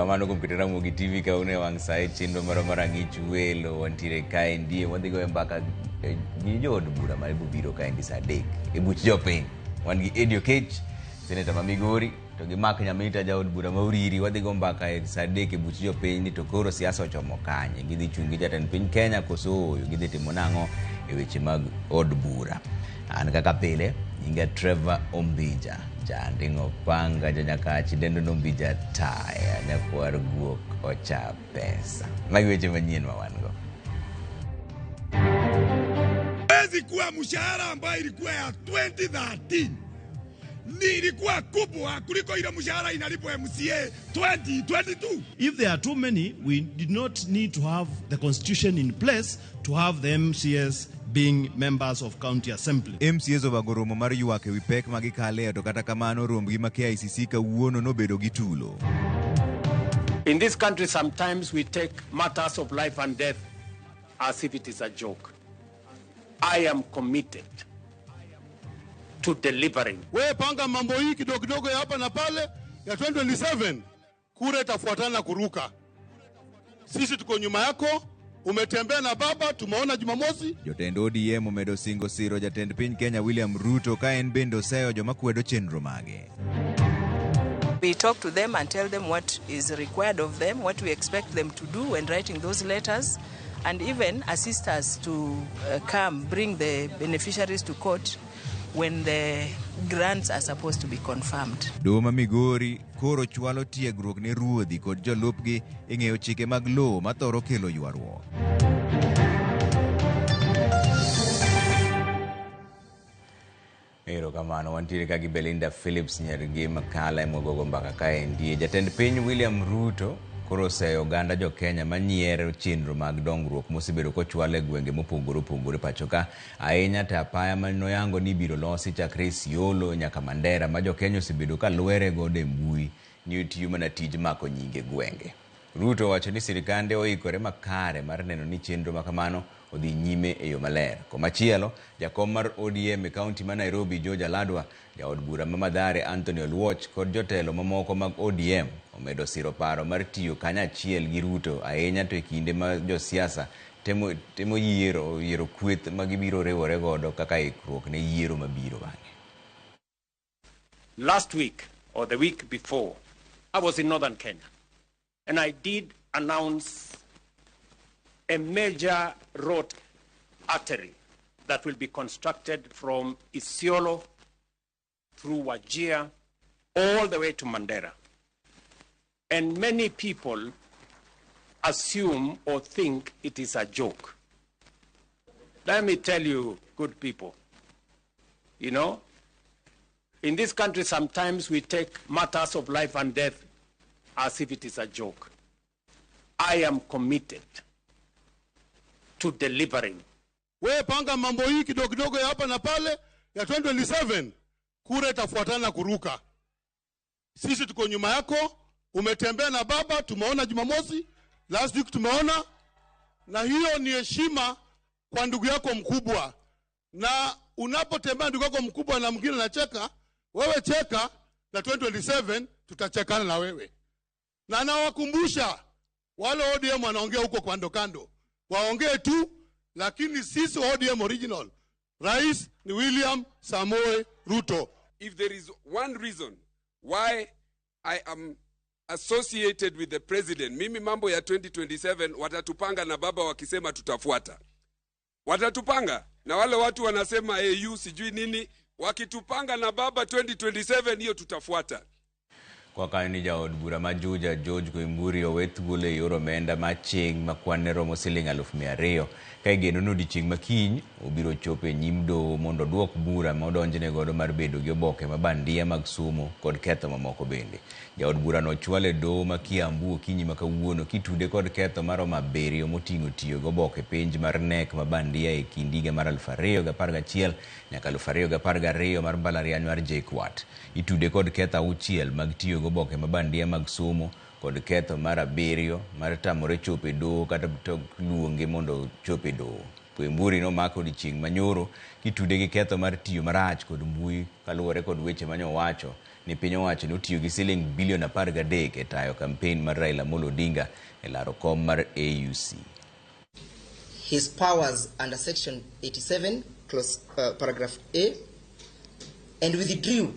Erokamano kuom keto Ramogi TV kaune wang' sai chenro mar ICHWELO wantiere kae ndiye wadhi goyo mbaka gi jood bura ma ibiro kae ndi saa 3 e buch jopiny. Wan gi Edio Kech, Senator ma Migori, to gi Mark Nyamita jaod bura ma Uriri. Wadhi go mbaka e saa 3 e buch jopiny ni to koro siasa ochomo kanye. Gidhi chung' gi jatend piny Kenya koso gidhi timo nang'o e weche mag od bura. An kaka pile inga Trevor Ombija jandingo panga janyakachi dendo nombija taya nyakwar guok ocha pesa. Magi weche manyien ma wan go. Wezi kuwa mshahara ambayo ilikuwa ya 2013 ni ilikuwa kubwa kuliko ile mshahara inalipwa MCA 2022. If there are too many, we did not need to have the constitution in place to have the MCAs being members of county assembly. MCAs obagoromo mar ywak ewi pek magikale to kata kamano rombgi ma KICC kawuono nobedo gi tulo. In this country sometimes we take matters of life and death as if it is a joke. I am committed to delivering. Wewe panga mambo hii kidogo ya hapa na pale ya 2027 kura itafuatana kuruka. Sisi tuko nyuma yako. Umetembea na baba, tumeona Jumamosi. Jotend ODM omedo singo siro jatend piny Kenya William Ruto ka en bendo seyo joma kwedo chenro mage. We talk to them and tell them what is required of them, what we expect them to do when writing those letters, and even assist us to come, bring the beneficiaries to court when the grants are supposed to be confirmed. Doma Migori koro chwalo tiegruok ne ruodhi kod jolupgi ing'eyo chike mag lowo mathoro kelo ywaruok. Erokamano wantiere ka gi Belinda Phillips nyargi makala e mogogo mbaka kae ndiye jatend piny William Ruto koro seyo oganda jo Kenya manyiero chenro mag dongruok mosebedo kochwale gwenge mopogore pacho ka ahinya ta apaya manoyango ni biro losi chakre Isiolo nyaka Mandera ma jo Kenya osebedo ka lwere gode e mbui ni tiyo mana tij mako nyinge gwenge. Ruto wacho ni sirikande oikore makare mar neno ni chenro makamano odhi nyime e yo maler. Komachielo jakom mar ODM e kaunti ma Nairobi George Aladwa, jaod bura ma Mathare Anthony Oluoch kod jotelo mamoko mag ODM omedo siro paro mar tiyo kanyachiel gi Ruto ahinya to e kinde ma josiasa temo yiero kweth ma gibiro riwore godo kaka ikruok ne yiero mabiro bang'e. Last week or the week before, I was in northern Kenya and I did announce a major road artery that will be constructed from Isiolo through Wajir all the way to Mandera. And many people assume or think it is a joke. Let me tell you, good people, you know, in this country sometimes we take matters of life and death as if it is a joke. I am committed to delivering. Wewe panga mambo hii kidogo ya hapa na pale ya 2027 kura itafuatana kuruka. Sisi tuko nyuma yako. Umetembea na baba, tumeona Jumamosi, last week tumeona, na hiyo ni heshima kwa ndugu yako mkubwa. Na unapotembea ndugu yako mkubwa na mwingine anacheka, wewe cheka na 2027 tutachekana na wewe. Na nawakumbusha wale ODM wanaongea huko kando. Waongee tu, lakini sisi ODM original. Rais ni William Samoei Ruto. If there is one reason why I am associated with the president, mimi mambo ya 2027 watatupanga na baba wakisema tutafuata. Watatupanga na wale watu wanasema AU sijui nini, wakitupanga na baba 2027 hiyo tutafuata. Kwa kani jaod bura majuja George Koimburi owethgule yoro menda maching makwanero mosiling 200,000 kai geno nodi ching makiny obiro chope nyimdo mondo duok bura modonjene godo mar bedo gi oboke mabandia mag sumo kod ketho mamoko bende. Jaod bura no chwale do makiambu kinyi makawuono kitude kod ketho mar maberio motingo tiyo go oboke penj mar nek mabandia e kindiga mar 2011 nyaka 2012 mar mbalariany mar JKUAT. Itude kod ketho auchiel mag tiyo go oboke mabandia mag sumo kod ketho mar 7 mar tamore chope do kata luonge mondo chope do. Koimburi no mako di ching manyoro kitude gi ketho mar tiyo marach kod mbui kaluwore kod weche manyo wacho ni piny owacho ni otiyo gi siling bilion 13 e tayo kampen mar Raila Amolo Odinga e laro kom mar AUC. His powers under section 87 clause paragraph A and withdrew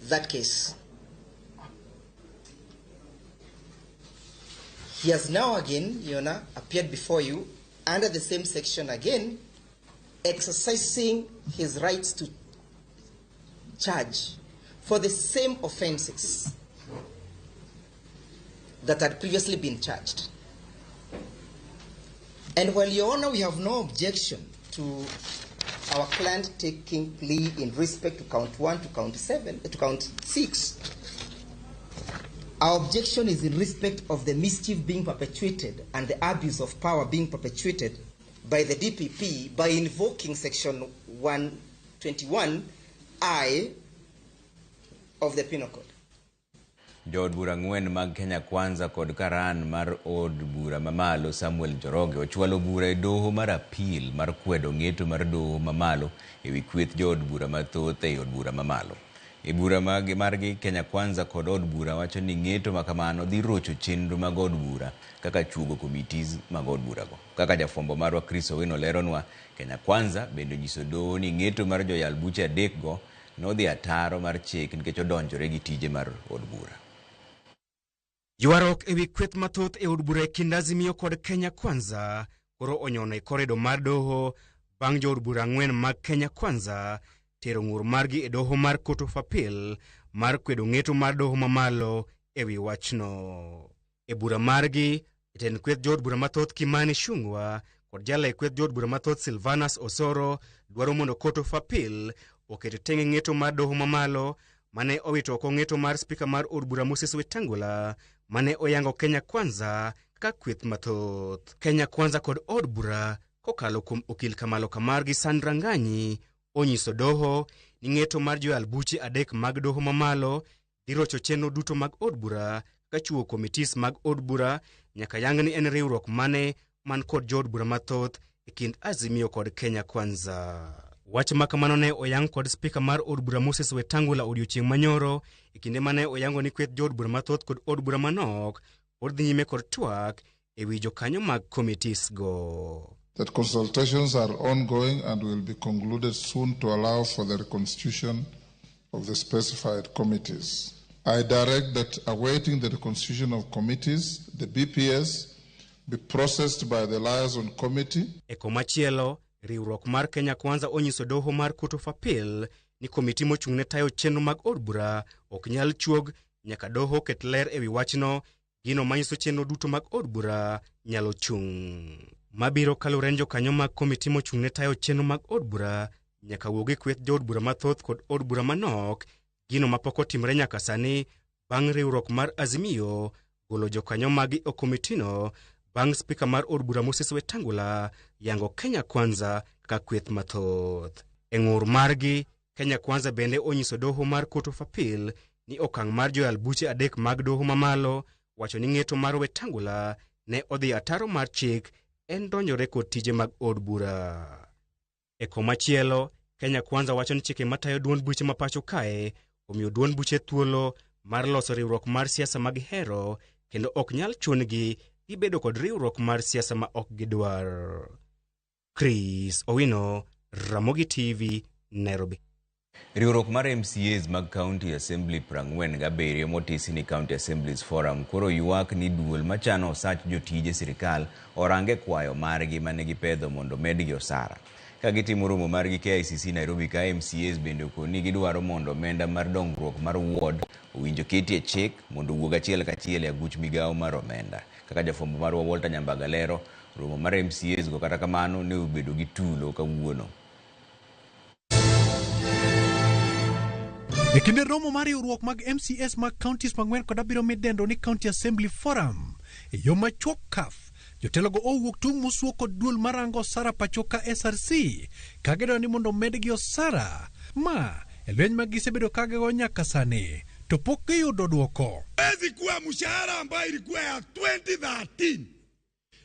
that case. He has now again, Your Honor, appeared before you under the same section again, exercising his rights to charge for the same offenses that had previously been charged. And while, Your Honor, we have no objection to our client taking plea in respect to count 1 to count 7 to count 6, our objection is in respect of the mischief being perpetuated and the abuse of power being perpetuated by the DPP by invoking section 121I of the Penal Code. Jood bura ng'wen mag Kenya Kwanza kod karan mar od bura mamalo Samuel Njoroge ochwalo bura e doho mar apil mar kwedo ng'eto mar doho mamalo ewi kweth jood bura mathoth e od bura mamalo. E bura margi Kenya Kwanza kod od bura wacho ni ng'eto makamano dhi rocho chenro mag od bura kaka chugo committees mag od bura go. Kaka jafwambo marwa Chris Owino leronwa, Kenya Kwanza bende nyiso doho ni ng'eto mar joyal buche adek go nodhi ataro mar chik nikech odonjore gi tije mar od bura. Ywarok ewi kweth mathoth e od bura e kind Azimio kod Kenya Kwanza koro onyono e koredo mar doho bang' jood bura 4 mag Kenya Kwanza tero ng'ur margi e doho mar Court of Appeal mar kwedo ng'eto mar doho mamalo ewi wachno. E bura margi, jatend kweth jood bura mathoth Kimani Ichung'wah kod jala e kweth jood bura mathoth Silvanus Osoro dwaro mondo Court of Appeal oketo tenge ng'eto mar doho mamalo mane owito oko ng'eto mar spika mar od bura Moses Wetangula mane oyango Kenya Kwanza ka kweth mathoth. Kenya Kwanza kod od bura kokalo kuom okil Kamalo Kamargi Sandra Ng'anyi onyiso doho ni ng'eto mar joyal buche adek mag doho mamalo dhi rocho chenro duto mag od bura ka chuo committees mag od bura nyaka yang ni en riwruok mane man kod jood bura mathoth e kind Azimio kod Kenya Kwanza. Wach makamano ne oyang kod spika mar od bura Moses Wetangula odiochieng' manyoro e kinde mane oyango ni kweth jood bura mathoth kod od bura manok pod dhi nyime kod twak e wi jokanyo mag committees go. That consultations are ongoing and will be concluded soon to allow for the reconstitution of the specified committees. I direct that awaiting the reconstitution of committees, the BPS be processed by the liaison committee. E komachielo, riwruok mar Kenya Kwanza onyiso doho mar Court of Appeal ni komiti mochung'ne tayo chenro mag od bura ok nyal chuog nyaka doho ket ler ewi wachno gino manyiso chenro duto mag od bura nyalo chung'. Mabiro kalure ni jokanyo mag komiti mochung'ne tayo chenro mag od bura nyaka wuogi kweth jood bura mathoth kod od bura manok gino mapok otimre nyaka sani bang' riwruok mar Azimio golo jokanyo magi o komitino bang' spika mar od bura Moses Wetangula yango Kenya Kwanza ka kweth mathoth. E ng'ur margi, Kenya Kwanza bende onyiso doho mar Court of Appeal ni okang' mar joyal buche adek mag doho mamalo wacho ni ng'eto mar Wetangula ne odhi ataro mar chik en donjore kod tije mag od bura. E komachielo, Kenya Kwanza wacho ni chike matayo duond buche mapacho kae omiyo duond buche thuolo mar loso riwruok mar siasa mag hero kendo ok nyal chungi gibedo kod riwruok mar siasa ma ok gidwar. Chris Owino, Ramogi TV, Nairobi. Riwruok mar MCAs mag County Assembly 47 motisi ni County Assemblies Forum koro ywak ni duol machano osach jotije sirikal orange kwayo margi mane gipedho mondo medgi osara. Ka gitimo romo margi KICC Nairobi ka MCAs bende okoni gidwaro mondo omenda mar dongruok mar ward owinjo ketie chik mondo wuog achiel kachiel e aguch migawo mar omenda. Kaka jafwambo marwa Walter Nyambaga lero, romo mar MCAs go kata kamano ne obedo gi tulo kawuono. E kinde romo mar riwruok mag MCAs mag counties mang'wen kod abiro midendo ni County Assembly Forum e yo machuok kaf, jotelogo owuok tung' mosuo kod duol marango osara pachoka SRC kagidwaro ni mondo medgi osara ma e lweny mag gisebedo kagego nyaka sani to pok giyudo dwoko. Hezi kuwa mshahara ambayo ilikuwa ya 2013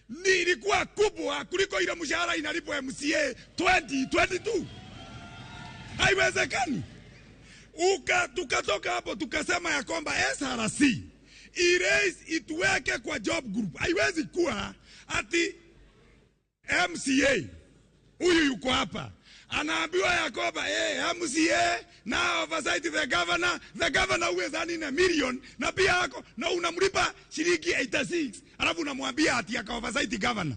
ni ilikuwa kubwa kuliko ile mshahara inalipwa MCA 2022. Haiwezekani. Tukatoka hapo tukasema ya kwamba SRC ituweke kwa job group. Haiwezi kuwa ati MCA huyu yuko hapa anaambiwa ya kwamba MCA na oversight the governor who is earning $1 million na pia yako na unamlipa shilingi 86 alafu unamwambia ati aka oversight governor.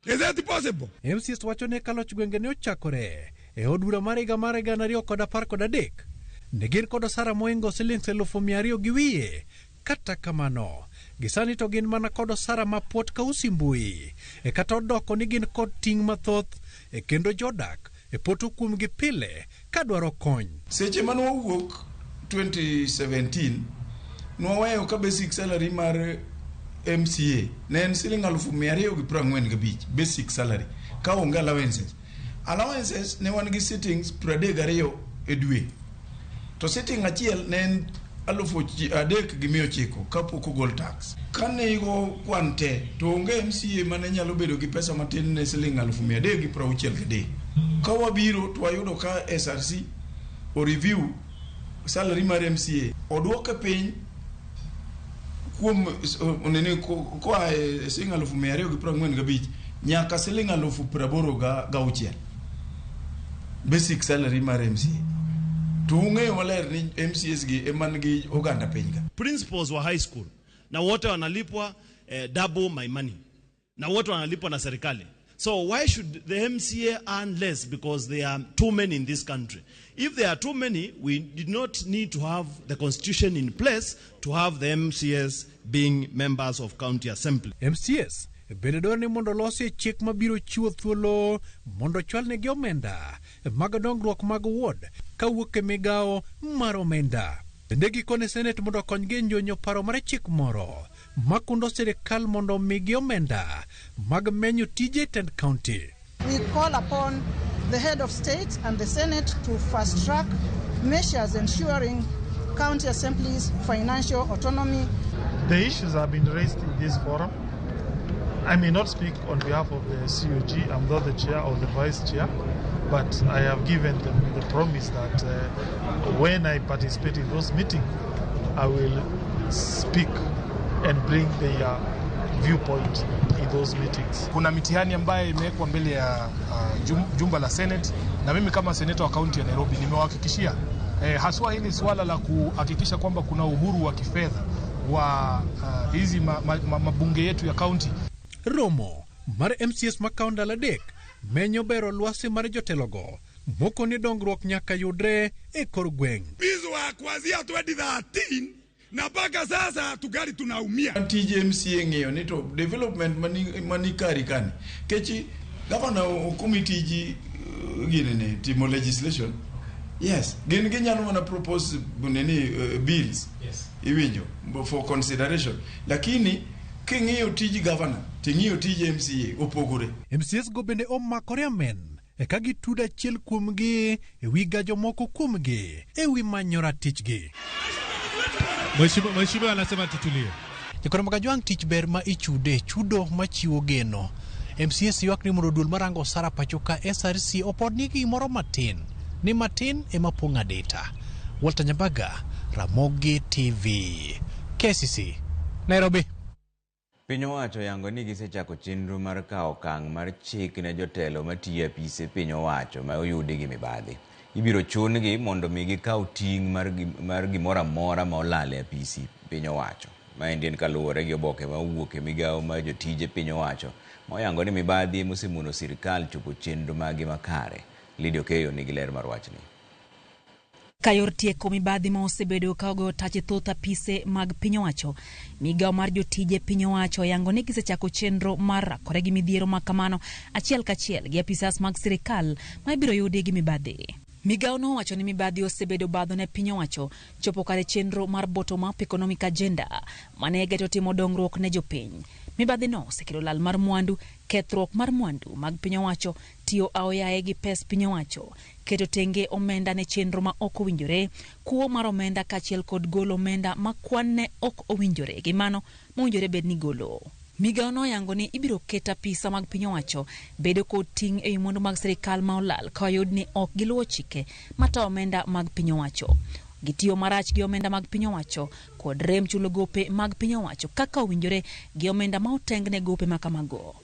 Is that possible? MCS wacho ne kaloch gwenge ne ochakore e od bura mar higa mar 2013 ne gin kod osara moingo silings 200,000 gi wiye. Kata kamano gisani to gin mana kod osara mapuot ka usimbui kata odoko ni gin kod ting' mathoth kendo jodak poto kuomgi pile ka dwaro kony. Seche mane wawuok 2017 nwaweyo ka basic salary mar MCA ne en siling 245,000 basic salary ka onge allowances ne wan gi sittings 32 e dwe to sitting achiel ne en 3,900 kapok ogol tax. Kane igo kwante to onge MCA mane nyalo bedo gi pesa matin ne siling 363. Ka wabiro to wayudo ka SRC o review salary mar MCA odwoke piny kuom onene kwa siling 245 nyaka siling 86,000 basic salary mar MCA. Principals wa high school na wote wanalipwa double my money na wote wanalipwa na serikali. So why should the MCA earn less because there are too many in this country? If there are too many, we did not need to have the constitution in place to have the MCS being members of county assembly. MCS bende dwaro ni mondo losi chik mabiro chiwo thuolo mondo chwal ne gi omenda mag dongruok mag ward kawuok e migao mar omenda. Bende gikone Senate mondo konygi njonyo paro mar chik moro makundo sirikal mondo migi omenda mag menyo tije tend county. We call upon the head of state and the Senate to fast track measures ensuring county assemblies financial autonomy. The issues have been raised in this forum. I may not speak on behalf of the COG, I'm not the chair or the vice chair, but I have given them the promise that when I participate in those meetings, I will speak and bring their viewpoint in those meetings. Kuna mitihani ambayo imewekwa mbele ya jumba la Senate na mimi kama seneta wa kaunti ya Nairobi nimewahakikishia haswa hili swala la kuhakikisha kwamba kuna uhuru wa kifedha wa hizi mabunge yetu ya kaunti. Romo mar MCS makaonda ladek menyo bero lwasi mar jotelogo moko ni dongruok nyaka yudre e kor gweng. Bizwa kuanzia 2013 na mpaka sasa tugali tunaumia. TJ MCA ng'eyo ni to development mani kari kani kechi governor committee ji ginene timo legislation. Yes, gin ginyalo mana propose bills. Yes. Iwinjo for consideration. Lakini king'iyo tiji governor, ting'iyo tiji MCA opogore. MCS go bende omakore amen eka gitudo achiel kuomgi ewi gajo moko kuomgi ewi manyora tichgi. Mheshimiwa anasema tutulie. Jikoro magajwang' tich ber ma ichude chudo machiwo geno. MCS ywak ni mondo duol marango osara pacho ka SRC opod nigi gimoro matin. Ni matin ema pong'a data. Walter Nyabaga, Ramogi TV, KCC, Nairobi. Piny owacho yango ni gisechako chenro mar kawo okang' mar chik ne jotelo matiyo e apise piny owacho ma oyudi gi mibadhi. Ibiro chungi mondo mi gikaw ting' mar gimoro amora ma olal e apisi piny owacho. Maendi en kaluwore gi oboke ma owuok e migawo mar jotije piny owacho ma oyango ni mibadhi mosemono sirikal chopo chenro magi makare. Lidio Keyo nigi ler mar wachni. Kayor tieko mibadhi ma osebedo ka ogo tache thoth apise mag piny owacho, migawo mar jotije piny owacho yango ni gisechako chenro mar rakore gi midhiero ma kamano achiel kachiel gi apisas mag sirikal ma ibiro yudi gi mibadhi. Migawo no wacho ni mibadhi osebedo badho ne piny owacho chopo kare chenro mar bottom up economic agenda mane geto timo dongruok ne jopiny. Mibadhi no osekelo lal mar mwandu, kethruok mar mwandu mag piny owacho, tiyo aoyaye gi pes piny owacho, keto tenge omenda ne chenro ma ok owinjore, kuo mar omenda kachiel kod golo omenda ma kwan ne ok owinjore gi mano mowinjore bed ni golo. Migao no yango ni ibiro keta pisa mag piny owacho bedo kod ting' e mwandu mag sirikal ma olal ka oyud ni ok giluwo chike mata omenda mag piny owacho. Gitiyo marach gi omenda mag piny owacho kod rem chulo gope mag piny owacho kaka owinjore gi omenda ma otengne gope ma kamago.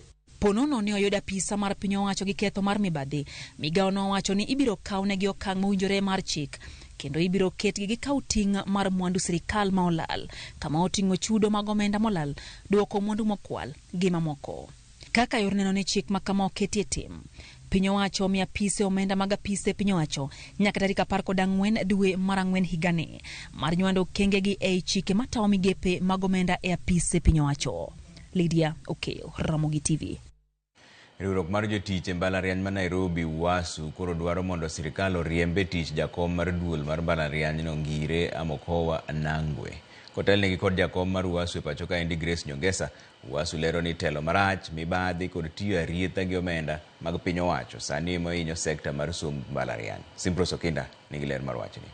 Ponono ni oyuda pisa mar piny owacho gi ketho mar mibadhi. Migao no wacho ni ibiro kawnegi okang' mowinjore mar chik kendo ibiro ketgi gi kaw ting' mar mwandu sirikal ma olal kama oting'o chudo mag omenda molal, duoko mwandu mokwal gi mamoko. Kaka yor neno ni chik makama oketie tim, piny owacho omiyo apise omenda mag apise piny owacho nyaka tarik 14 dwe mar 4 higani mar nywando kengegi ei chike matawo migepe mag omenda e apise piny owacho. Lydia Okeo, Ramogi TV. Riwruok mar jotich e mbalariany ma Nairobi UASU koro dwaro mondo sirikal oriembe tich jakom mar duol mar mbalariany no Ngire Amokowa Nangwe. Kotelnegi kod jakom mar UASU e pacho ka endi Grace Nyongesa, UASU lero ni telo marach, mibadhi kod tiyo arietha gi omenda mag piny owacho sani mohinyo sekta mar somb mbalariany. Simpros Okinda nigi ler mar wachni.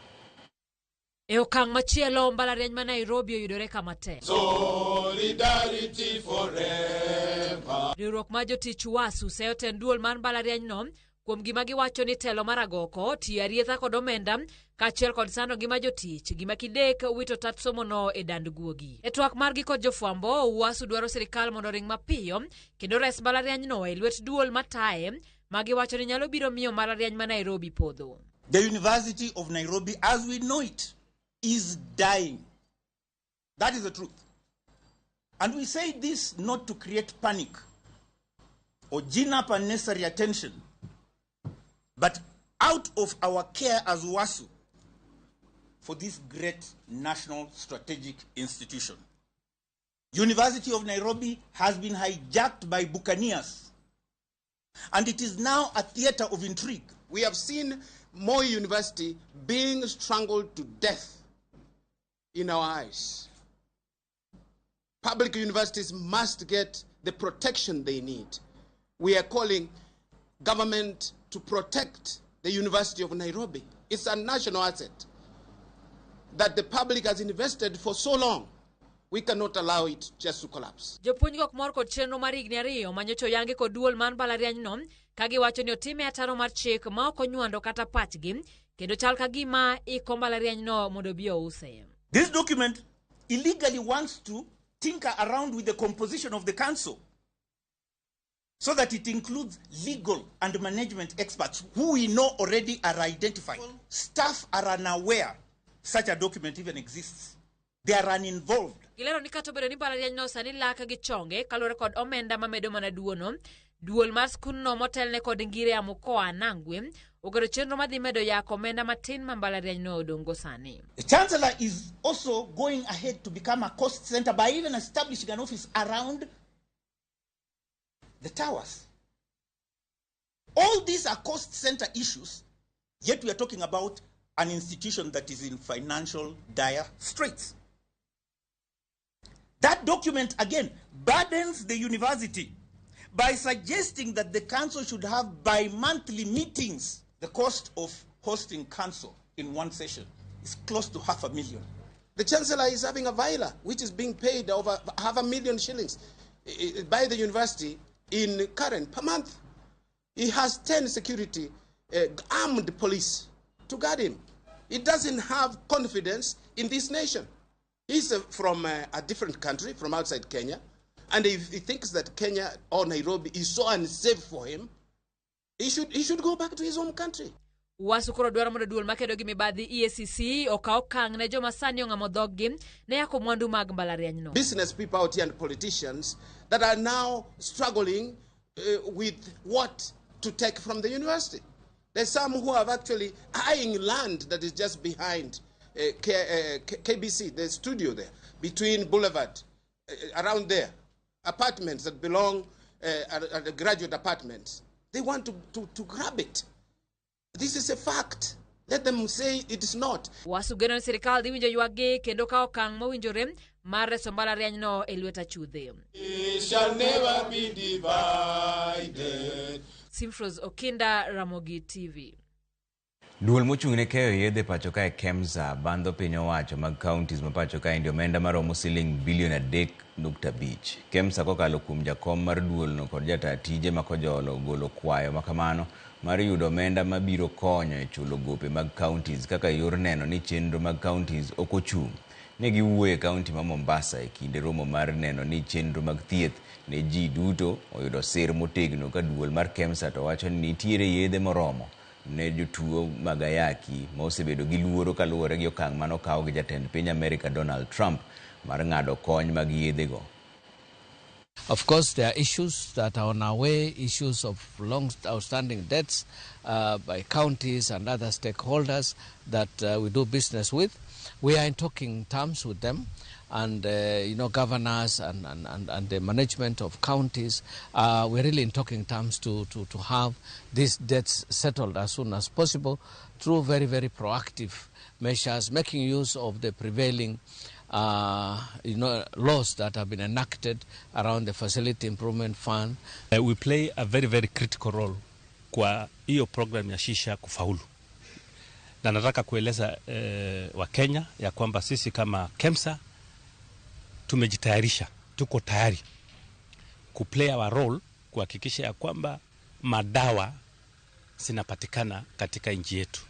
E okang' machielo mbalariany ma Nairobi oyudore kama tek. Solidarity forever. Riwruok mar jotich UASU seyo tend duol mar mbalariany no kuom gima giwacho ni telo mar agoko, tiyo arietha kod omenda kaachiel kod sando ngima jotich, gima kidek wito tat somo no e dand guogi. E twak margi kod jofwambo, UASU dwaro sirikal mondo ring mapiyo kendo res mbalariany no e lwet duol mataye ma giwacho ni nyalo biro miyo mbalariany ma Nairobi podho. The University of Nairobi as we know it is dying. That is the truth. And we say this not to create panic or gin up unnecessary attention, but out of our care as UASU for this great national strategic institution. University of Nairobi has been hijacked by buccaneers, and it is now a theater of intrigue. We have seen Moi University being strangled to death in our eyes. Public universities must get the protection they need. We are calling government to protect the University of Nairobi. It's a national asset that the public has invested for so long. We cannot allow it just to collapse. Jopuonjgo mor kod chenro mar higni 2 manyocha oyangi kod duol man mbalariany no ka giwacho ni otime ataro mar chik ma ok onywando kata pachgi kendo chal ka gima iko mbalariany no mondo bi ouse. This document illegally wants to tinker around with the composition of the council so that it includes legal and management experts who we know already are identified. Staff are unaware such a document even exists. They are uninvolved. Gilero ni kato bedo ni mbalariany no sani laka gi chonge kalore kod omenda mamedo mana duono. Duol mar skul no motelne kod Ngire Amokowa Nangwe ogero chenro madhi medo yako omenda matin ma mbalariany no odongo sani. The Chancellor is also going ahead to become a cost center by even establishing an office around the towers. All these are cost center issues, yet we are talking about an institution that is in financial dire straits. That document, again, burdens the university by suggesting that the council should have bi-monthly meetings. The cost of hosting council in one session is close to $500,000. The Chancellor is having a viola, which is being paid over $500,000 shillings by the university in current per month. He has 10 security armed police to guard him. He doesn't have confidence in this nation. He's from a different country, from outside Kenya, and if he thinks that Kenya or Nairobi is so unsafe for him, he should go back to his home country. UASU koro dwaro mondo duol makedo gi mibadhi EACC okaw okang' ne joma sani ong'amo dhoggi ne yako mwandu mag mbalariany no. Business people out here and politicians that are now struggling with what to take from the university. There's some who have actually eyeing land that is just behind KBC, the studio there, between Boulevard, around there, apartments that belong at the graduate apartments. They want to grab it. This is a fact. Let them say it is not. UASU geno ni sirikal dhi winjo ywaggi kendo kawo okang' mowinjore mar reso mbalariany no e lwet achudhe. It shall never be divided. Simpros Okinda, Ramogi TV. Duol mochung'ne keyo yedhe pacho kae KEMSA bando piny owacho mag counties ma pacho kae ndio omenda maromo siling bilion 3.5. KEMSA kokalo kuom jakom mar duolno kod jata tije ma kojolo golo kwayo makamano mar yudo omenda mabiro konyo e chulo gope mag counties kaka yor neno ni chenro mag counties ok ochung'. Ne giwuoyo e kaunti ma Mombasa e kinde romo mar neno ni chenro mag thieth ne ji duto oyudo sir motegno ka duol mar KEMSA to wacho ni nitiere yedhe moromo ne jotuo mag ayaki ma osebedo gi luoro kaluwore gi okang' manokaw gi jatend piny America Donald Trump mar ng'ado kony mag yedhego. Of course, there are issues that are on our way, issues of long outstanding debts by counties and other stakeholders that we do business with. We are in talking terms with them, and governors and the management of counties. We're really in talking terms to have these debts settled as soon as possible through very, very proactive measures, making use of the prevailing laws that have been enacted around the Facility Improvement Fund. We play a very, very critical role kwa hiyo program ya Shisha kufaulu. Na nataka kueleza wa Kenya ya kwamba sisi kama KEMSA tumejitayarisha, tuko tayari kuplay our role kuhakikisha ya kwamba madawa zinapatikana katika nchi yetu.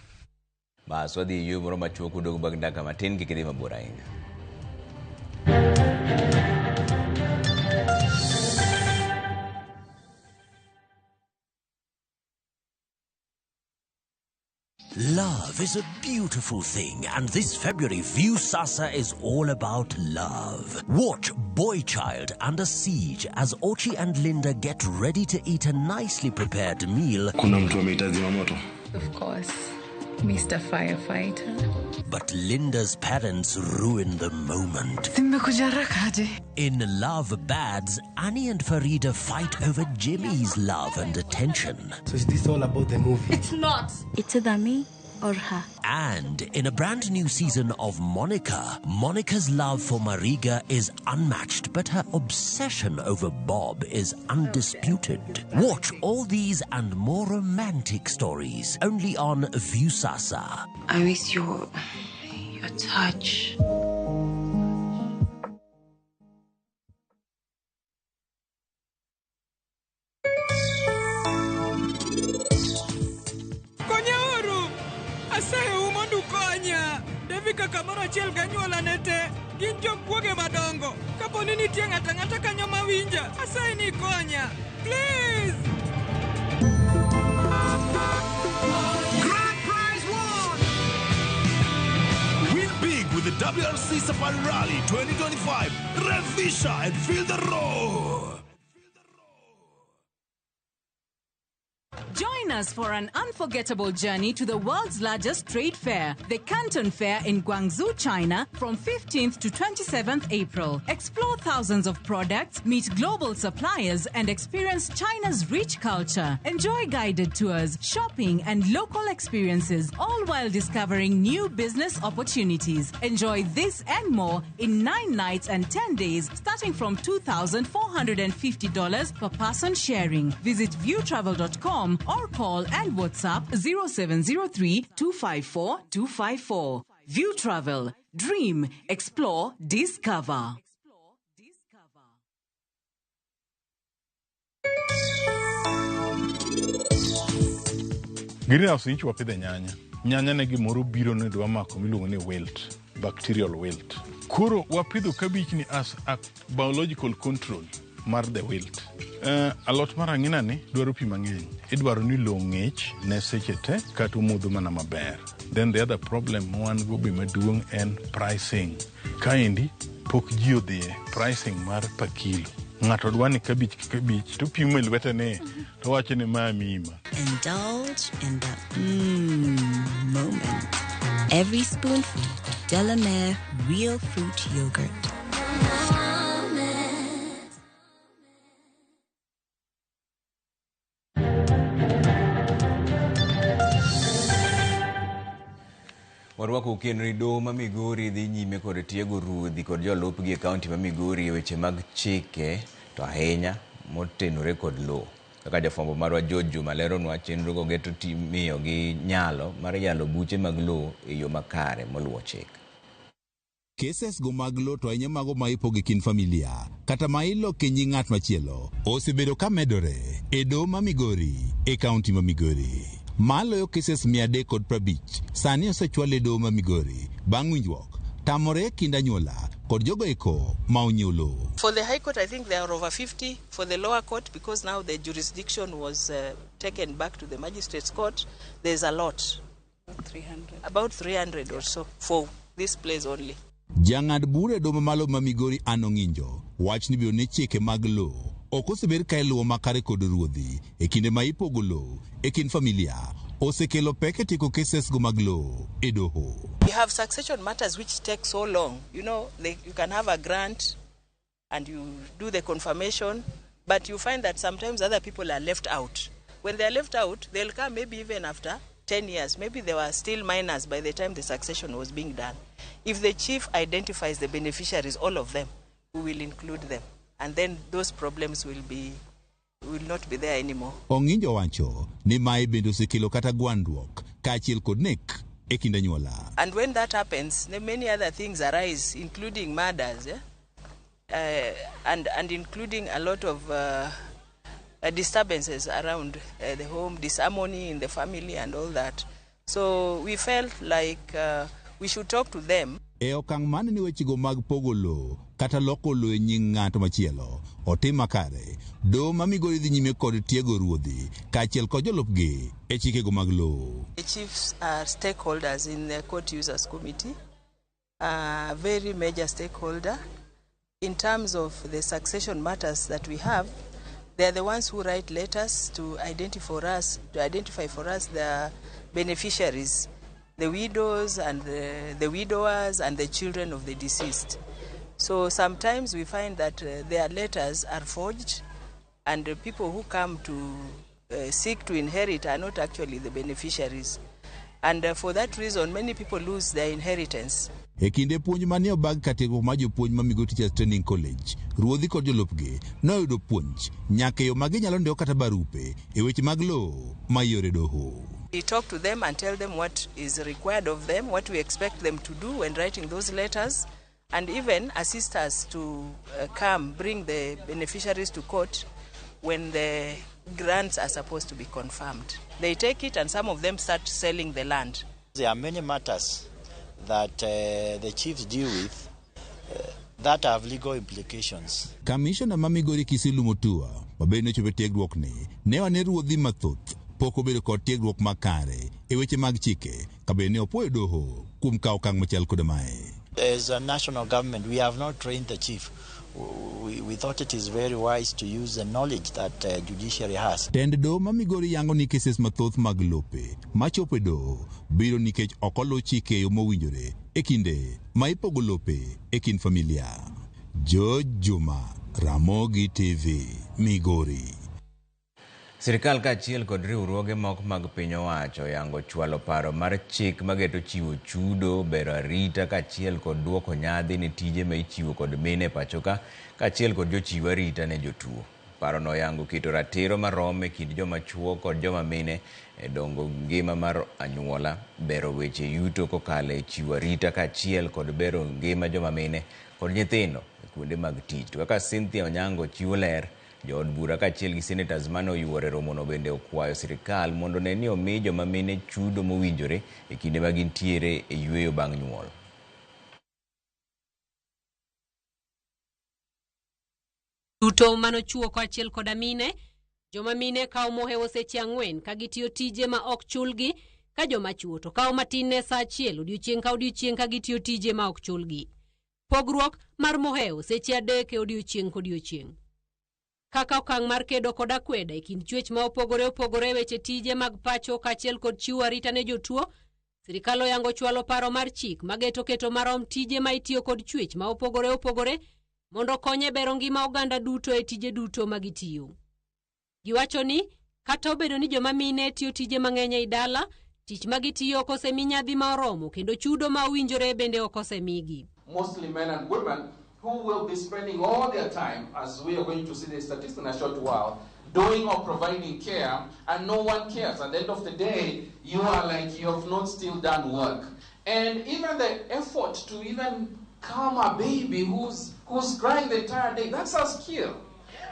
Baswadi yu moro machuo kudogo bagdaka matin kikidhi mabor ahinya. Love is a beautiful thing, and this February, View Sasa is all about love. Watch Boy Child Under Siege as Ochi and Linda get ready to eat a nicely prepared meal. Kuna mtu ameita zimamoto? Of course, Mr. Firefighter. But Linda's parents ruin the moment. In Love Bads, Annie and Farida fight over Jimmy's love and attention. So is this all about the movie? It's not. It's either me or her. And in a brand new season of Monica, Monica's love for Mariga is unmatched, but her obsession over Bob is undisputed. Watch all these and more romantic stories only on View Sasa. I miss your touch. Kamara chiel ganyuola nete gin jogwoge madongo kapo ni nitie ng'ata kanyo mawinja asayi ni konya please. Grand prize won! Win big with the WRC Safari Rally 2025. Revisha and feel the roar. Join us for an unforgettable journey to the world's largest trade fair, the Canton Fair in Guangzhou, China, from 15th to 27th April. Explore thousands of products, meet global suppliers, and experience China's rich culture. Enjoy guided tours, shopping, and local experiences, all while discovering new business opportunities. Enjoy this and more in 9 nights and 10 days, starting from $2,450 per person sharing. Visit viewtravel.com or call and WhatsApp 0703-254-254. View Travel. Dream, explore, discover. Greenhouse inch wapidhe nyanya. Nyanya ne gimoro biro ne dwa mako miluongo ni wilt, bacterial wilt. Koro wapidho cabbage ni as a biological control mar the wilt. Alot mar ang'ina ni dwaro pi mang'eny. Idwaro ni lowo ng'ich ne seche te kata omodho mana maber. Then the other problem wan go be maduong' en pricing. Kaendi pok ji odhie pricing mar per kilo. Ng'ato dwa ni cabbage ki cabbage to pimo e lwetene to wacho ni ma mima. Indulge in the moment. Every spoonful Delamere real fruit yogurt. Warwako ukenri do ma Migori dhi nyime kod tiego ruodhi kod jolupgi e kaunti ma Migori e weche mag chike to ahinya motenore kod law. Kaka jafwambo marwa George Juma leronwa chenro go geto timiyo gi nyalo mar yalo buche mag lowo e yo makare moluwo chik. Cases go mag lowo to ahinya mago ma ipogo kind familia kata ma iloko e nying ng'at machielo osebedo ka medore e doho ma Migori e kaunti ma Migori. Maloyo cases 350 sani osechwal e doho ma Migori bang' winjruok tamore kind anyuola kod jogo eko ma onyiewo lowo. For the High Court, I think there are over 50. For the lower court, because now the jurisdiction was taken back to the magistrate's court, there's a lot. 300. About 300 or so for this place only. Jang'ad bura e doho mamalo ma Migori Anong'injo wach ni biro ne chike mag lowo ok osebedo ka iluwo makare kod ruodhi e kinde ma ipogo lowo e kind familia osekelo pek e tieko cases go mag lowo e doho. We have succession matters which take so long. You know, you can have a grant and you do the confirmation, but you find that sometimes other people are left out. When they are left out, they'll come maybe even after 10 years. Maybe they were still minors by the time the succession was being done. If the chief identifies the beneficiaries, all of them, we will include them. And then those problems will not be there anymore. Ong'injo wacho ni mae bende osekelo kata gwandruok kaachiel kod nek e kind anyuola. And when that happens, then many other things arise, including murders, and including a lot of disturbances around the home, disharmony in the family and all that. So we felt like we should talk to them. E okang' mane ni wechego mag pogo lowo kata loko lowo e nying ng'ato machielo otim makare, doho ma Migori dhi nyime kod tiego ruodhi kaachiel kod jolupgi e chikego mag lowo. The chiefs are stakeholders in the court users committee, a very major stakeholder. In terms of the succession matters that we have, they are the ones who write letters to identify for us the beneficiaries, the widows and the widowers and the children of the deceased. So sometimes we find that their letters are forged, and the people who come to seek to inherit are not actually the beneficiaries. And for that reason, many people lose their inheritance. E kinde puonj manie obag katiegruok ma jopuonj ma Migori Teachers Training College, ruodhi kod jolupgi noyudo puonj nyaka yo ma ginyalo ndiko kata barupe e weche mag lowo ma yore doho. We talk to them and tell them what is required of them, what we expect them to do when writing those letters, and even assist us to bring the beneficiaries to court when the grants are supposed to be confirmed. They take it and some of them start selling the land. There are many matters that the chiefs deal with that have legal implications. Commissioner ma Migori Kisilu Mutua mabende ochopo tiegruok ne wane ruodhi mathoth pok obedo kod tiegruok makare e weche mag chike kabende opuoyo doho kuom kawo okang' machal kod mae. As a national government, we have not trained the chief. We thought it is very wise to use the knowledge that judiciary has. Tend doho ma Migori yango ni cases mathoth mag lope machopo e doho biro nikech ok oluw chike yo mowinjore e kinde ma ipogo lope e kind familia. George Juma, Ramogi TV, Migori. Sirikal kaachiel kod riwruoge moko mag piny owacho yango chwalo paro mar chik mageto chiwo chudo, bero arita kaachiel kod duoko nyadhi ne tije ma ichiwo kod mine e pachoka kaachiel kod jochiw arita ne jotuo. Paro no yango keto ratiro marom e kind joma chuo kod joma mine e dongo ngima mar anyuola, bero weche yuto kokalo e chiwo arita kaachiel kod bero ngima joma mine kod nyithindo e kuonde mag tich. To kaka Cynthia Onyango chiwo ler, jood bura kaachiel gi senators mane oyuore romono bende okwayo sirikal mondo ne ni omi joma mine chudo mowinjore e kinde ma gintiere e yueyo bang' nyuol. Duto manochuo kaachiel koda mine, joma mine kawo mohewo seche 4 ka gitiyo tije ma ok chulgi, ka joma chuo to kawo matin ne saa 1 odiechieng' ka odiechieng' ka gitiyo tije ma ok chulgi. Pogruok mar mohewo seche 3 e odiechieng' kodiechieng'. Kaka okang' mar kedo kod akweda e kind chwech ma opogore weche tije mag pacho kaachiel kod chiwo arita ne jotuo, sirikal oyango chwalo paro mar chik mageto keto marom tije ma itiyo kod chwech ma opogore mondo konye bero ngima oganda duto e tije duto ma gitiyo. Giwacho ni kata obedo ni joma mine tiyo tije mang'eny e dala, tich ma gitiyo ok osemi nyadhi ma oromo kendo chudo ma owinjore bende ok osemigi. Mostly men and women who will be spending all their time, as we are going to see the statistics in a short while, doing or providing care, and no one cares. At the end of the day, you are like you have not still done work. And even the effort to even calm a baby who's crying the entire day, that's a skill.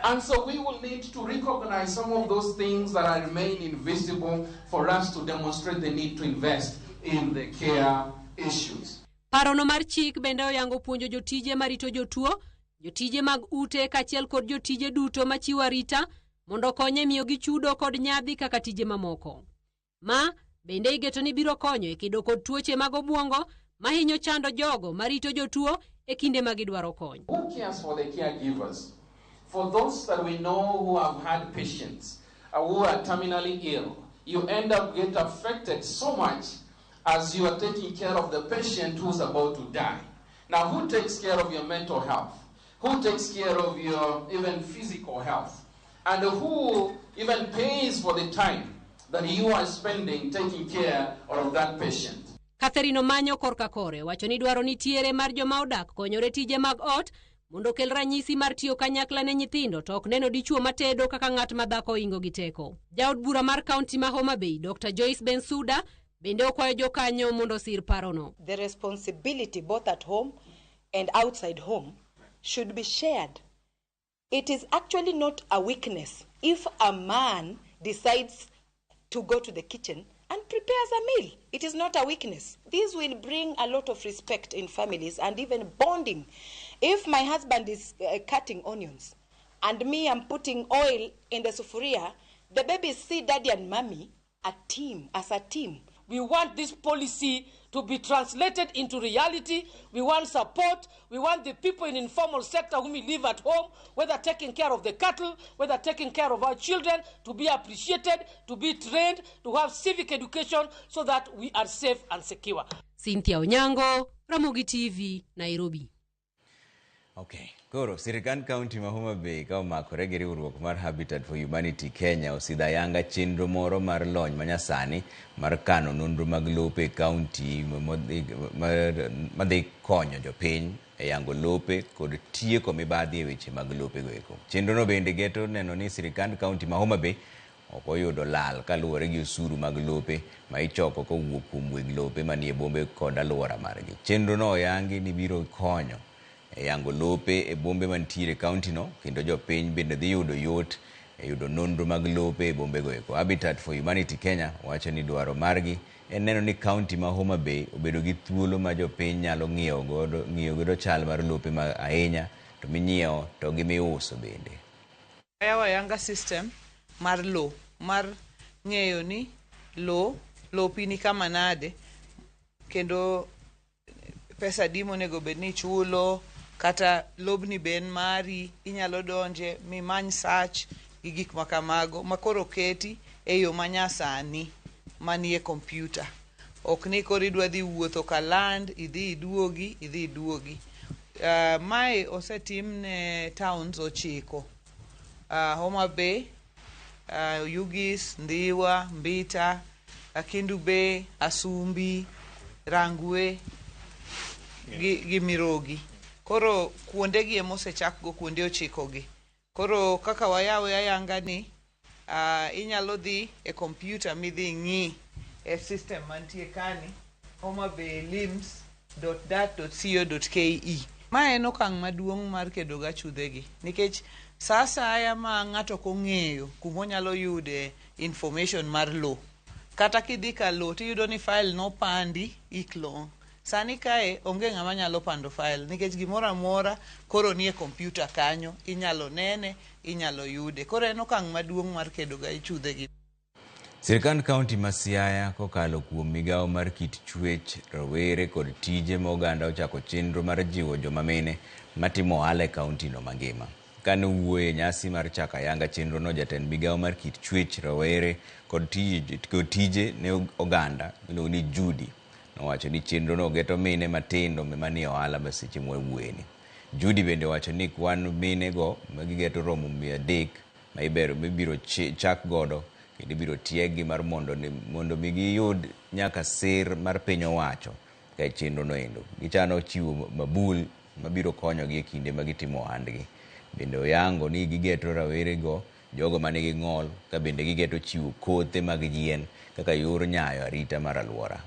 And so we will need to recognize some of those things that are remain invisible for us to demonstrate the need to invest in the care issues. Parono mar chik bende oyango puonjo jotije marito jotuo, jotije mag ute kachiel kod jotije duto machiwo arita mondo konye miyo gi chudo kod nyadhi kaka tije mamoko. Ma bende igeto ni biro konyo e kedo kod tuoche mag obwongo mahinyo chando jogo marito jotuo e kinde ma gidwaro kony. Who cares for the caregivers? For those that we know who have had patients who are terminally ill, you end up get affected so much as you are taking care of the patient who's about to die. Now, who takes care of your mental health? Who takes care of your even physical health? And who even pays for the time that you are spending taking care of that patient? Catherine Manyo korka kore wacho ni dwaro nitiere mar joma odak konyore tije mag ot mondo kel ranyisi mar tiyo kanyakla ne nyithindo to ok neno dichuo matedo kaka ng'at madhako ingo gi teko. Jaod bura mar kaunti ma Homa Bay, Dr. Joyce Bensuda, bende okwayo jokanyo mondo sir parono. The responsibility both at home and outside home should be shared. It is actually not a weakness if a man decides to go to the kitchen and prepares a meal. It is not a weakness. This will bring a lot of respect in families and even bonding. If my husband is cutting onions and me I'm putting oil in the sufuria, the babies see daddy and mommy as a team. We want this policy to be translated into reality. We want support. We want the people in informal sector whom we live at home, whether taking care of the cattle, whether taking care of our children, to be appreciated, to be trained, to have civic education so that we are safe and secure. Cynthia Onyango, Ramogi TV, Nairobi. Okay. Koro, Sirikand County ma Homa Bay ka omakore gi riwruok mar Habitat for Humanity Kenya osidayanga chenro moro mar lony manyasani mar kano nonro mag lope county madhi konyo jopiny e yango lope kod tieko mibadhi e weche mag lope goeko. Chenro no bende geto neno ni Sirikand County ma Homa Bay ok oyudo lal kaluwore gi osuru mag lope ma ichoko kowuok kuom weg lope manie bombe kod alwora margi. Chenro no oyangi ni biro konyo yango lope e bombe mantiere county no kendo jopiny bende dhi yudo yot e yudo nonro mag lope e bombe goeko. Habitat for Humanity Kenya wacho ni dwaro margi en neno ni county ma Homa Bay obedo gi thuolo ma jopiny nyalo ng'iyo godo chal mar lope ma ahinya to minyiewo to gi miuso bende. Yanga system mar lo mar ng'eyo ni lopi ni kama nade kendo pesa dimo nego bedni chulo kata lobni ben mari inyalo donje mi many search gi gik makamago makoro keti e yo manyasani manie kompyuta. Ok ni koro idwa dhi wuotho ka land idhi iduogi. Mae osetim ne towns 9. Homa Bay, Ugis, Ndiwa, Mbita, Kindu Bay, Asumbi, Rangwe gi Mirogi. Koro kuonde gi emosechak go kuonde 9 gi. Koro kaka wayawe ayanga ni inyalo dhi e computer midhi ng'i e system mantie kani homabay.lims.dat.co.ke. Ma en okang' maduong' mar kedo ga chudhe gi nikech sasa aya ma ng'ato kong'eyo kumonyalo yude information mar lo kata kidhi ka lo tiyudo ni file nopandi iklong. Sani kae onge ng'ama nyalo pando file nikech gimoro amora koro nie kompyuta kanyo inyalo nene inyalo yude. Koro en okang' maduong' mar kedo ga chudhe gi. Sirikand County ma Siaya kokalo kuom migawo mar kit chwech, rowere kod tije ma oganda ochako chenro mar jiwo joma mine matimo ohala e kaunti no mangima. Kane wuoye nyasi mar chaka yanga chenro no, jatend migawo mar kit chwech, rowere kod tije ne oganda miluongo ni Judy nowacho ni chenro no geto mine matindo manie ohala ma seche mwuoyeni. Judy bende wacho ni kwan mine go magigeto romo 300 ma ibiro chak godo kendo ibiro tiegi mar mondo giyud nyaka sir mar piny owacho ka chenro no endo. Gichano chiwo mabul mabiro konyogi e kinde ma gitimo ohandgi. Bende oyango ni gigeto rawere go jogo manigi ng'ol ka bende gigeto chiwo kothe mag yien kaka yor nyayo arita mar alwora.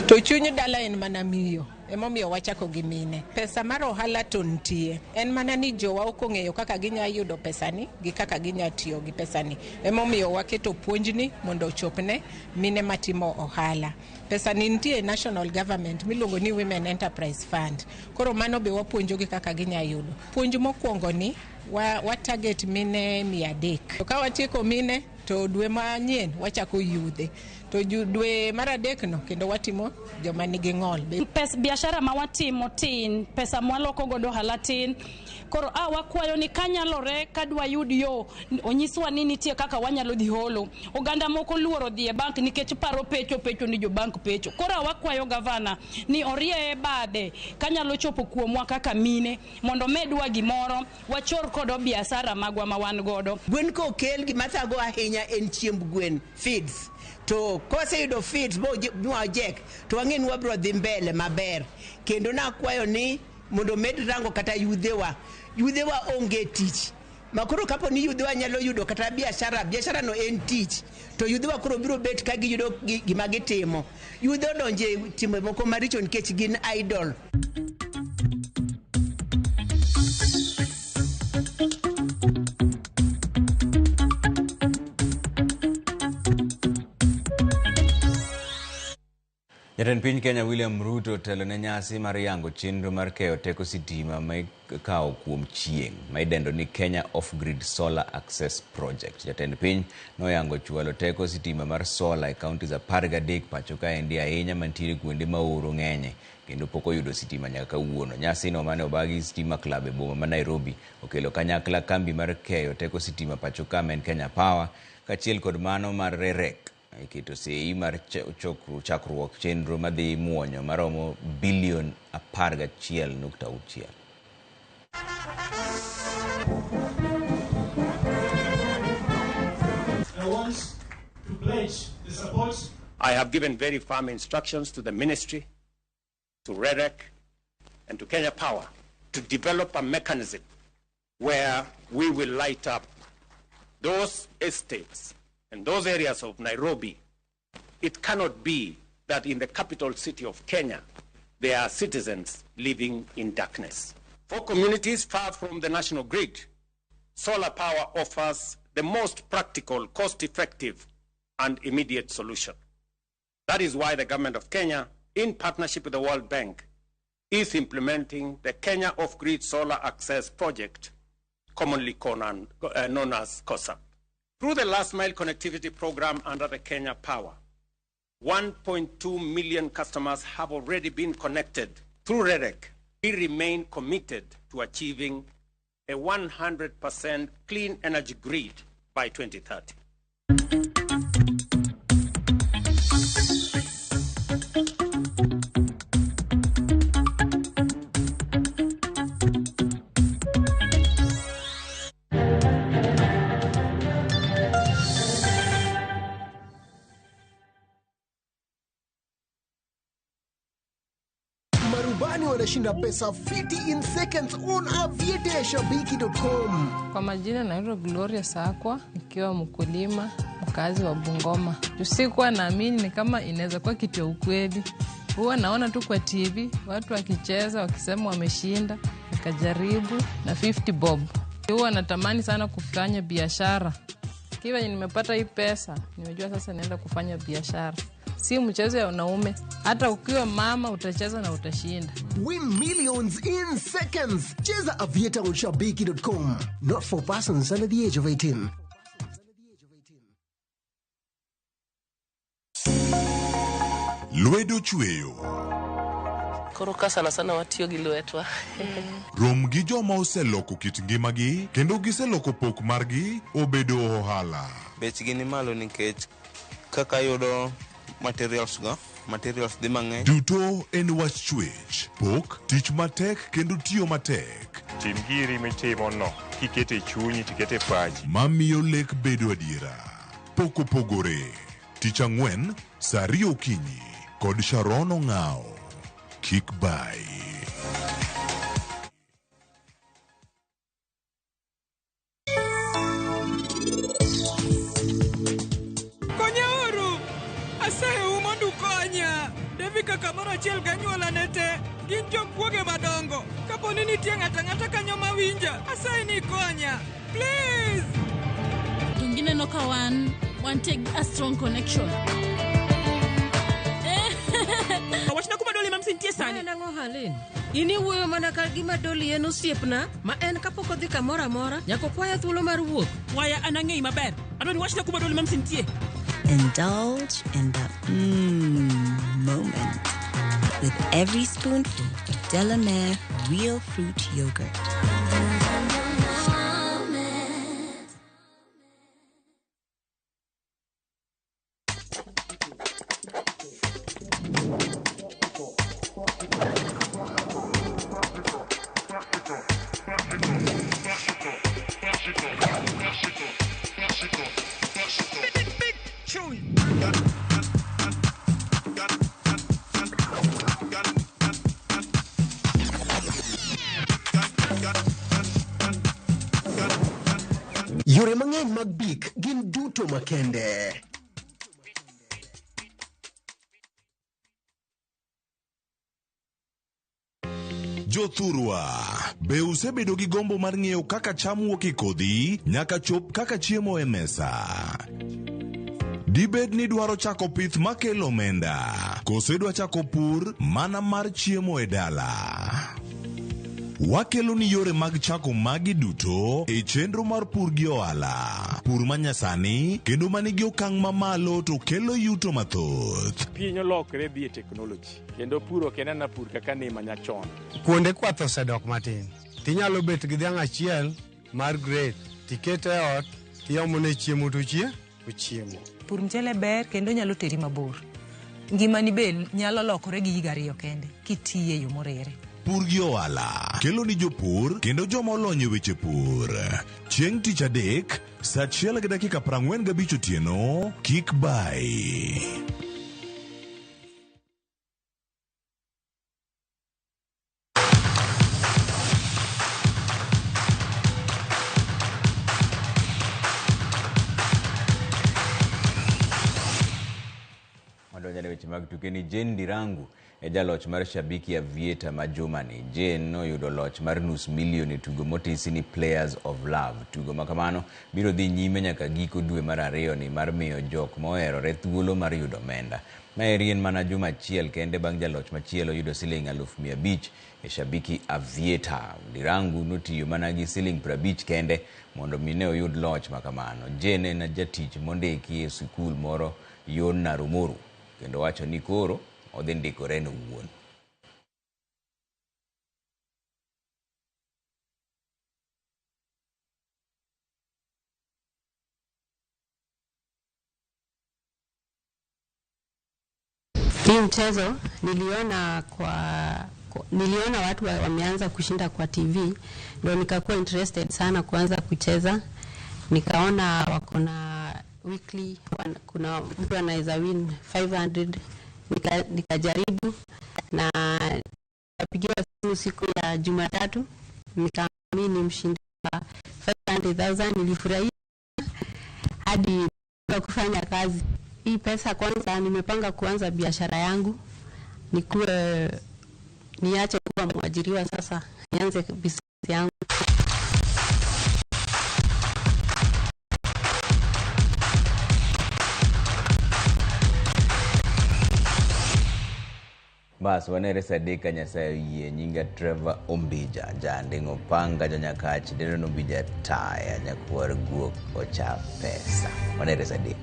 To chuny dala en mana miyo, emomiyo wachako gi mine. Pesa mar ohala to nitie. En mana ni jowa ok ong'eyo kaka ginya yudo pesani gi kaka ginya tiyo gi pesani. Emomiyo waketo puonjni mondo ochopne mine matimo ohala. Pesani nitie National Government miluongo ni Women Enterprise Fund. Koro mano be wapuonjogi kaka ginya yudo. Puonj mokwongo ni wa target mine 300. To ka watieko mine to dwe manyien wachako yudhe. To dwe mar adek no kendo watimo joma nigi ng'ol. Pesa biashara ma watimo tin, pesa mwaloko godo ohala tin. Koro wakwayo ni kanyalore kadwa yud yo, onyiswa ni nitie kaka wanyalo dhi holo. Oganda moko luoro dhi e bank nikech paro pecho ni jo bank pecho. Koro wakwayo gavana ni orie bade kanyalo chopo kuomwa kaka mine mondo medwa gimoro wachor kodo biashara magwa ma wan godo. Gwen ko kel gima thago ahinya en chiemb gwen, feeds. To kose yudo feeds bo jek to wang'eni wabro dhi mbele maber. Kendo nakwayo ni mondo med rango kata yudhewa onge tich. Makoro kapo ni yudhewa nyalo yudo kata biashara no en tich. To yudhewa koro biro bet ka giyudo gima gitimo. Yudhe odonje timo moko maricho nikech gin idol. Jatend piny Kenya William Ruto telo ne nyasi mar yango chenro mar keyo teko sitima ma ikawo kuom chieng' ma idendo ni Kenya Off-Grid Solar Access Project. Jatend piny noyango chwalo teko sitima mar solar e kaunti 13 pacho ka endi ahinya mantiere kuonde ma oro ng'enye kendo pok oyudo sitima nyaka kawuono. Nyasi no mane obagi Stima Club e boma ma Nairobi okelo kanyakla kambi mar keyo teko sitima pacho ka en Kenya Power kachiel kod mano mar REREC. Iketo sei mar chakruok chenro madhi muonyo maromo bilion 11.6. I have given very firm instructions to the ministry, to REREC, and to Kenya Power to develop a mechanism where we will light up those estates in those areas of Nairobi. It cannot be that in the capital city of Kenya, there are citizens living in darkness. For communities far from the national grid, solar power offers the most practical, cost-effective, and immediate solution. That is why the government of Kenya, in partnership with the World Bank, is implementing the Kenya Off-Grid Solar Access Project, commonly known as COSAP. Through the last mile connectivity program under the Kenya Power, 1.2 million customers have already been connected through REREC. We remain committed to achieving a 100% clean energy grid by 2030. Wanashinda pesa 50 in seconds on aviateshabiki.com. Kwa majina naitwa Gloria Sakwa, nikiwa mkulima mkazi wa Bungoma. Sikuwa naamini ni kama inaweza kuwa kitu ya ukweli. Huwa naona tu kwa TV watu wakicheza wakisema wameshinda, nikajaribu na 50 bob. Huwa natamani sana kufanya biashara. Kiwa nimepata hii pesa, nimejua sasa naenda kufanya biashara. Si mchezo ya wanaume, hata ukiwa mama utacheza na utashinda. Win millions in seconds. Cheza aviateshabiki.com. Not for persons under the age of 18. Lwedo chweyo. Koro sana watiyo gi lwetwa. Rom gi joma oseloko kit ngimagi kendo giseloko pok margi obedo ohala. Bechgi ni malo nikech kaka yudo materials di mang'eny. Duto en wach chwech, pok, tich matek kendo tiyo matek. Tim giri mitimo no, kikete chunyi tikete pachi. Mamiyo lek bedo adiera. Pok opogore. Tich ang'wen, saa 2 okinyi kod Sharon Ong'ao. kik bai. Konyauru! Asayo umondu konya! Devi kaka moro achiel ganyuola nete, gin jokwoge madongo. Kaponi nitie ng'ata kanyo mawinja, asayi ni konya. Please! Tungine no kawan, take a strong connection. Wachna kuma doli mamsintie sani. Nango halin. Ini wuoyo mana ka gima doli en osiepna, ma en kapok odhi kamoro amora, nyaka kwaya thuolo mar wuok. Waya anang'eyi maber. Adwani wachna kuma doli mamsintie. Indulge in the moment with every spoonful of Delamere real fruit yogurt. Yore mang'eny mag bik gin duto makende. Jothurwa, be usebedo gi gombo mar ng'eyo kaka cham wuok e kodhi nyaka chop kaka chiemo e mesa? Dibed ni dwaro chako pith makelo omenda, kose dwa chako pur mana mar chiemo e dala? Wakelo ni yore mag chako magi duto e chenro mar pur gi ohala, pur manyasani kendo manigi okang' mamalo to kelo yuto mathoth. Piny olokre dhi e teknoloji, kendo puro kenana pur kaka ne manyachon. Kuonde kwath osedok matin. Tinyalo bet gi dhiang' achiel mar grade, tikete e ot, tiomone chiemo to ochiemo. Pur mchele ber kendo nyalo teri mabor. Ngimani be nyalo lokore gi higa 2 kende kitiye yo morere. Pur gi ohala kelo ni jopur kendo joma olony e weche pur. Chieng' tich adek, saa 1:45 otieno, kik bai. Wadonjane weche mag tuke ni Jane Ndirangu e jaloch mar shabiki ya Vieta ma Germany. Jane noyudo loch mar $500,000 e tugo motisi ni Players of Love. Tugo makamano biro dhi nyime nyaka giko dwe mar 2 ni mar miyo jok moherore thuolo mar yudo omenda. Maeri en mana juma achiel kende bang' jaloch machielo yudo $500,000 e shabiki Avieta. Ndirangu notiyo mana gi $50 kende mondo mine oyud loch makamano. Jane en jatich mondiki e sikul moro yon Narumoru, kendo wacho ni koro odhi ndikore no wuon. Hii mchezo niliona watu wameanza kushinda kwa TV, ndio nikakuwa interested sana kuanza kucheza. Nikaona wako na weekly, kuna mtu anaweza win 500, nikajaribu na nikapigiwa simu siku ya Jumatatu, nikaamini mshindi wa 500,000. Nilifurahia hadi kufanya kazi. Hii pesa kwanza nimepanga kuanza biashara yangu, niache kuwa mwajiriwa sasa, nianze business yangu. Bas wanere sadeka nyasayo yie nyinga Trevor Ombija jandingo panga janyakachi deno Ombija taya nyakuar guok ocha pesa. Wanere sadeka.